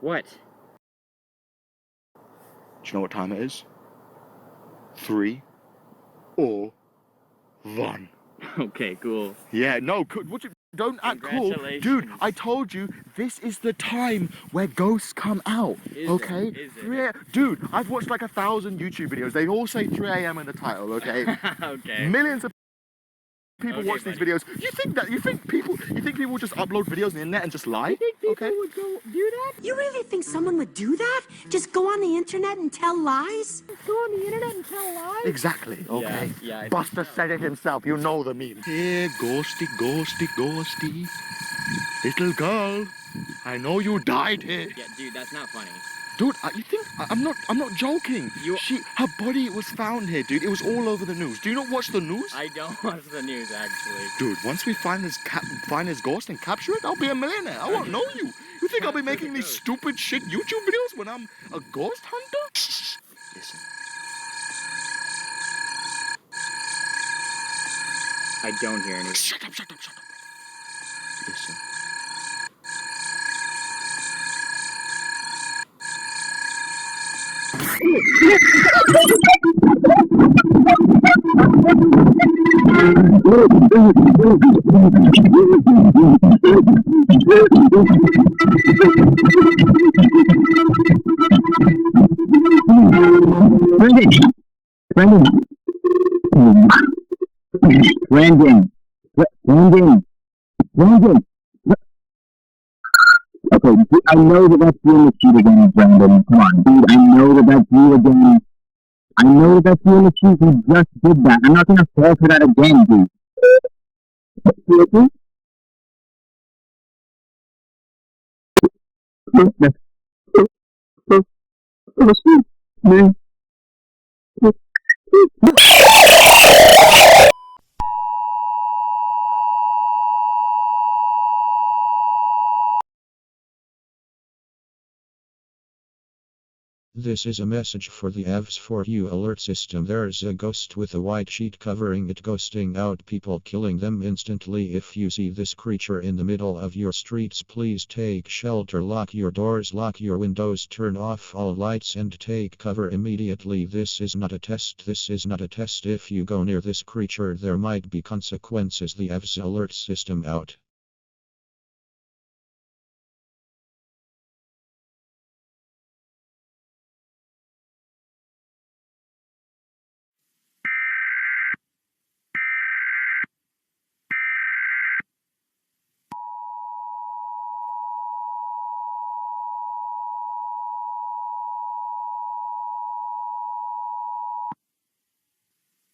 What? Do you know what time it is? 3 or 1. Okay, cool. Yeah, no, don't act cool. Dude, I told you, this is the time where ghosts come out, okay? Is it? Dude, I've watched like 1,000 YouTube videos. They all say 3 a.m. in the title, okay? Okay. Millions of people Okay, watch these buddy. videos. You think people just upload videos on the internet and just lie? You think people Okay? would go do that? You really think someone would do that? Just go on the internet and tell lies? Go on the internet and tell lies? Exactly, okay? Yeah, Buster said it himself, you know the meme. Here, ghosty, ghosty, ghosty. Little girl, I know you died here. Yeah, dude, that's not funny. Dude, you think I'm not joking. You- Her body was found here, dude. It was all over the news. Do you not watch the news? I don't watch the news, actually. Dude, once we find this ghost and capture it, I'll be a millionaire. I won't know you. You think I'll be making these stupid shit YouTube videos when I'm a ghost hunter? Shh. Listen. I don't hear anything. Shut up. Listen. Brandon. Okay, I know that that's you in the street again, Brandon. Come on, dude. I know that that's you again. I know that that's you in the street. You just did that. I'm not gonna fall for that again, dude. This is a message for the EAS for you alert system. There's a ghost with a white sheet covering it, ghosting out people, killing them instantly. If you see this creature in the middle of your streets, please take shelter, lock your doors, lock your windows, turn off all lights and take cover immediately. This is not a test. If you go near this creature, there might be consequences. The EAS alert system out.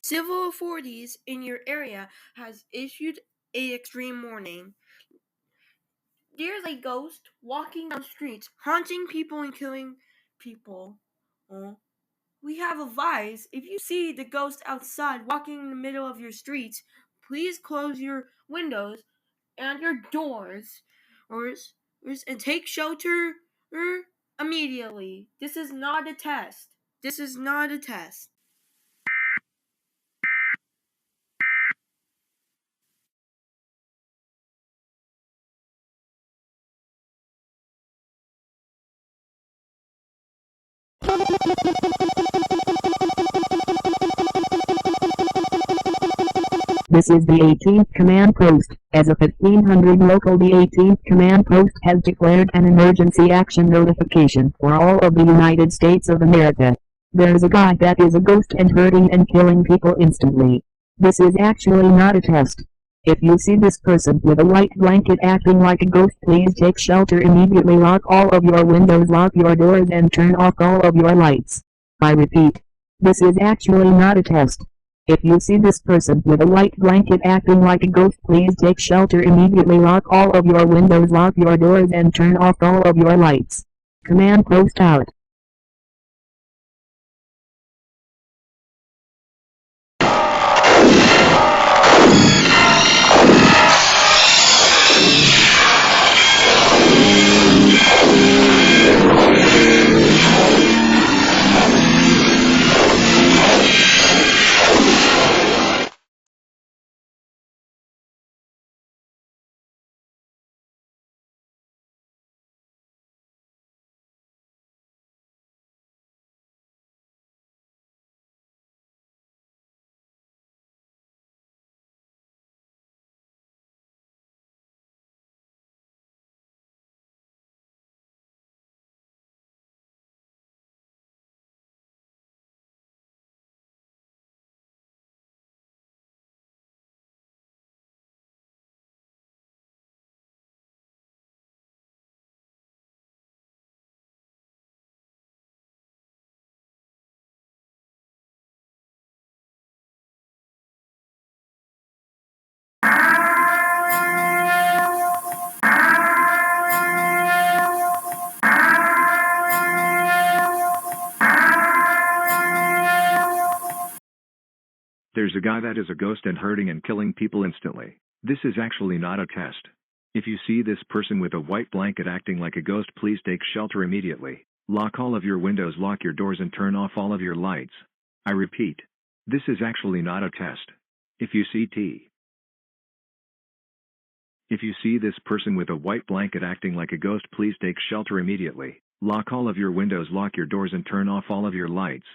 Civil authorities in your area has issued a extreme warning. There's a ghost walking down streets, haunting people and killing people. We have advised, if you see the ghost outside walking in the middle of your streets, please close your windows and your doors and take shelter immediately. This is not a test. This is the 18th Command Post. As of 1500 local, the 18th Command Post has declared an emergency action notification for all of the United States of America. There's a guy that is a ghost and hurting and killing people instantly. This is actually not a test. If you see this person with a white blanket acting like a ghost, please take shelter immediately. Lock all of your windows, lock your doors, and turn off all of your lights. I repeat, this is actually not a test. If you see this person with a white blanket acting like a ghost, please take shelter immediately. Lock all of your windows, lock your doors, and turn off all of your lights. Command Post out. There's a guy that is a ghost and hurting and killing people instantly. This is actually not a test. If you see this person with a white blanket acting like a ghost, please take shelter immediately. Lock all of your windows, lock your doors, and turn off all of your lights. I repeat, this is actually not a test. If you see this person with a white blanket acting like a ghost, please take shelter immediately. Lock all of your windows, lock your doors, and turn off all of your lights.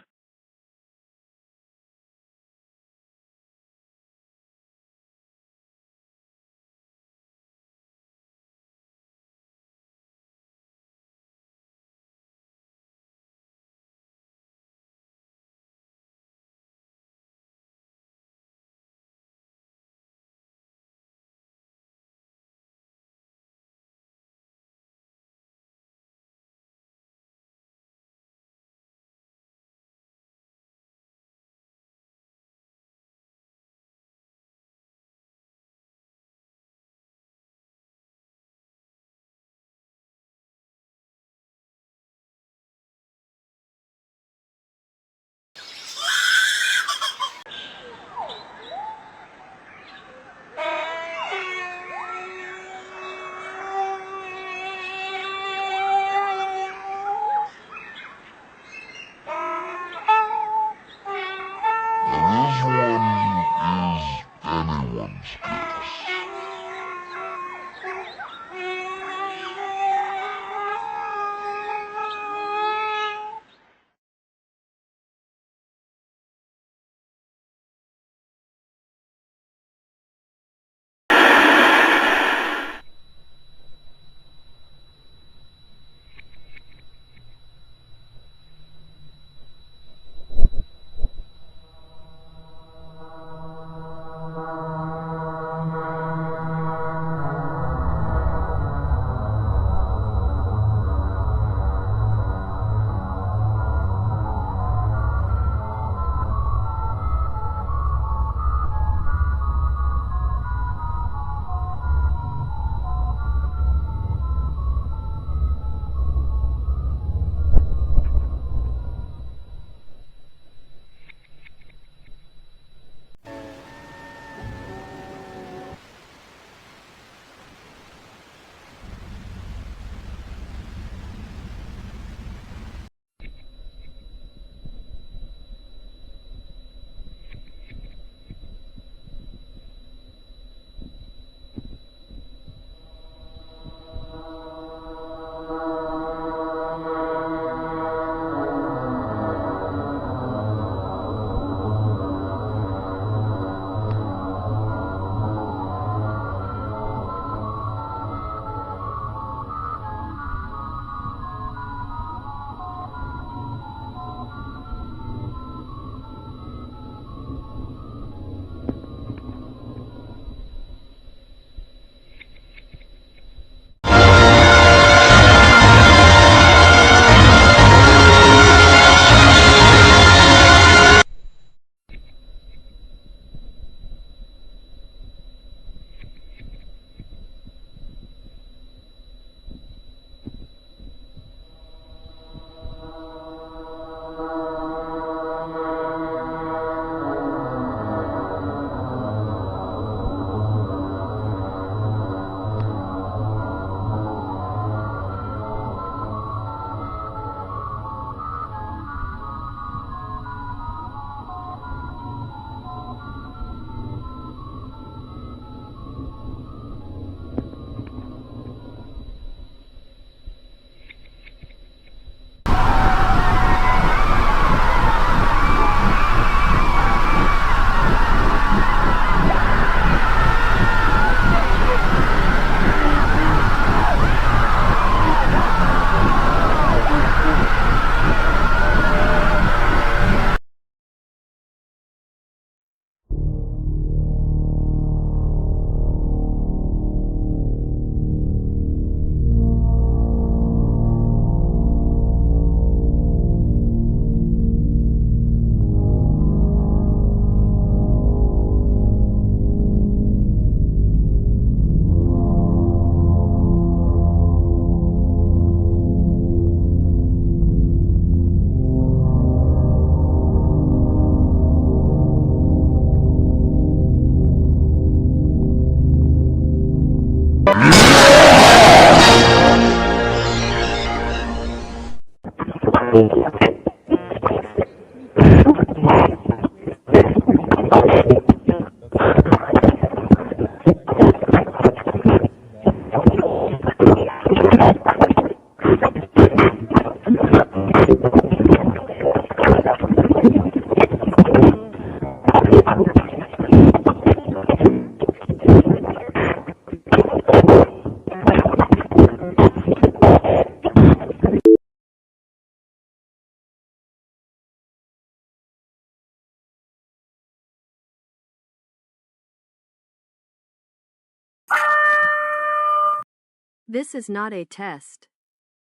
This is not a test.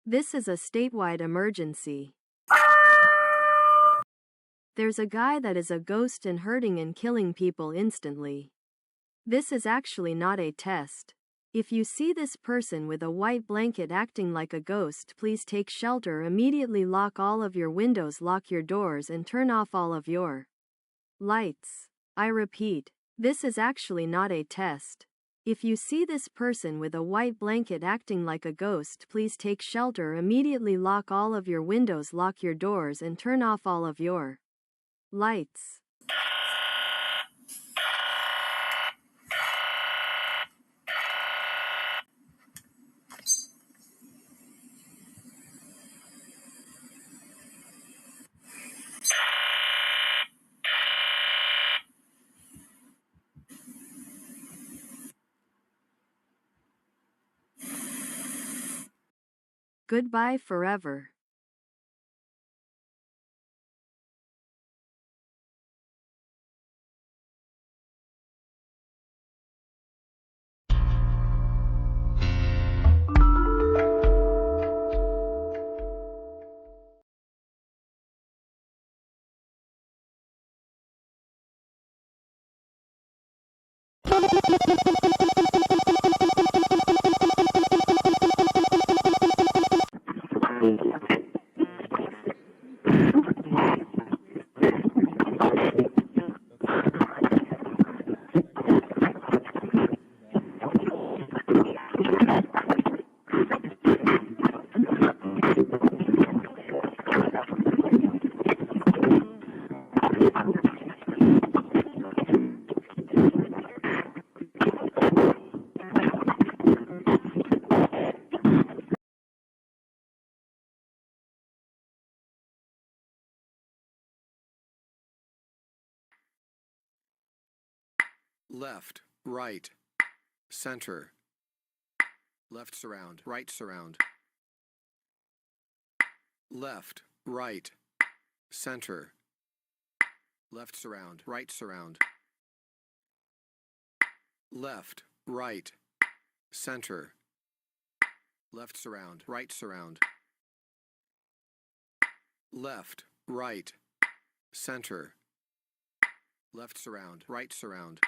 This is a statewide emergency. There's a guy that is a ghost and hurting and killing people instantly. This is actually not a test. If you see this person with a white blanket acting like a ghost, please take shelter immediately. Lock all of your windows, lock your doors, and turn off all of your lights. I repeat, this is actually not a test. If you see this person with a white blanket acting like a ghost, please take shelter immediately. Lock all of your windows, lock your doors, and turn off all of your lights. Goodbye forever. Left, right, center. Left surround, right surround. Left, right, center. Left surround, right surround. Left, right, center. Left surround, right surround. Left, right, center. Left surround, right surround.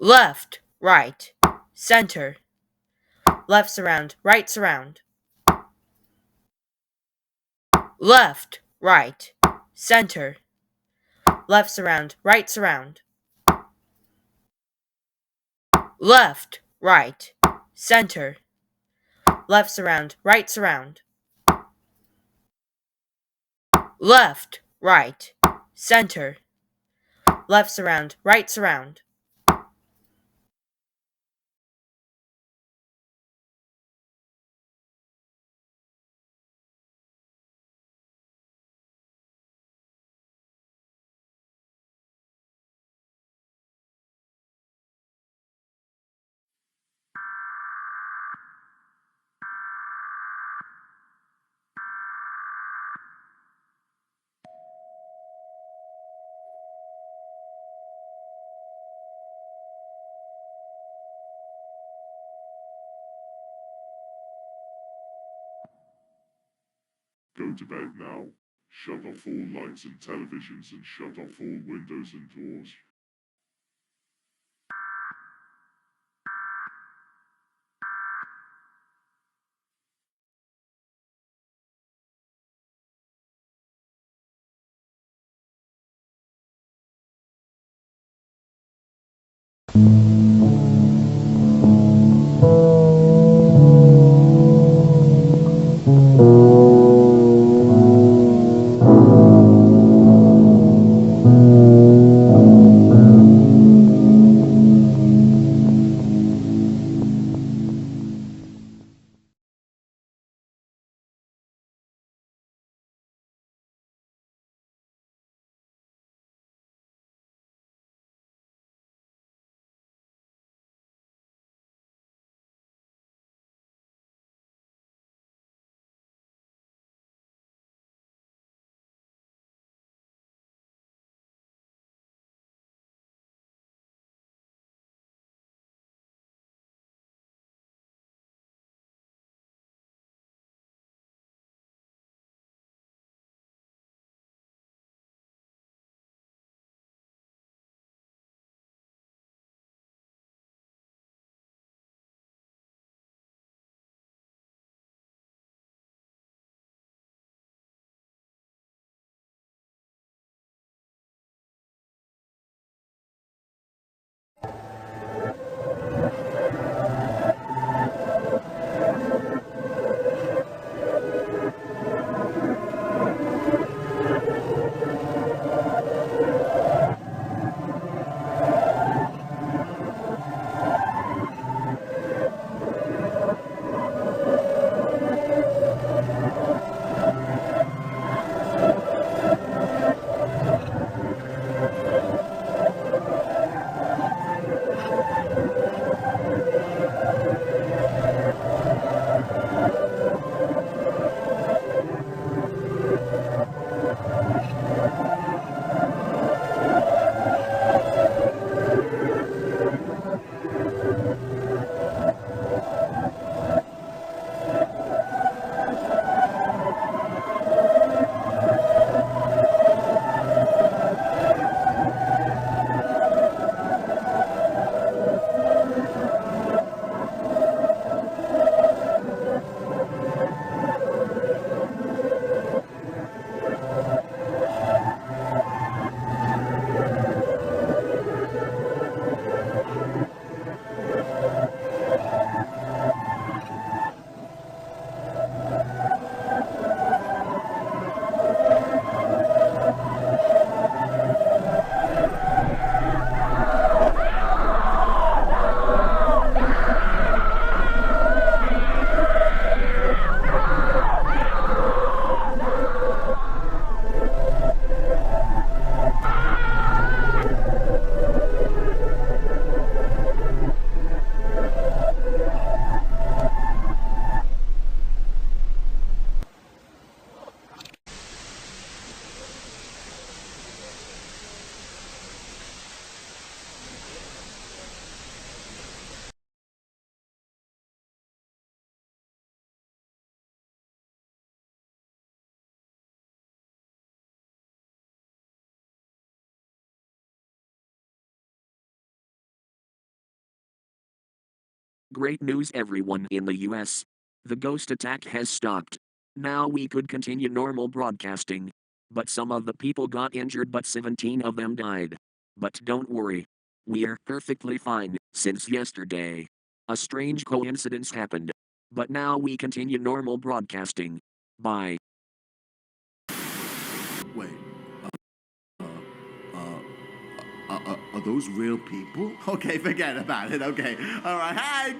Left, right, center. Left surround, right surround. Left, right, center. Left surround, right surround. Left, right, center. Left surround, right surround. Left, right, center. Left surround, right surround. Go to bed now. Shut off all lights and televisions and shut off all windows and doors. Great news, everyone in the US. The ghost attack has stopped. Now we could continue normal broadcasting. But some of the people got injured, but 17 of them died. But don't worry. We're perfectly fine, since yesterday. A strange coincidence happened. But now we continue normal broadcasting. Bye. Wait. Are those real people? Okay, forget about it. Okay. All right. Hi.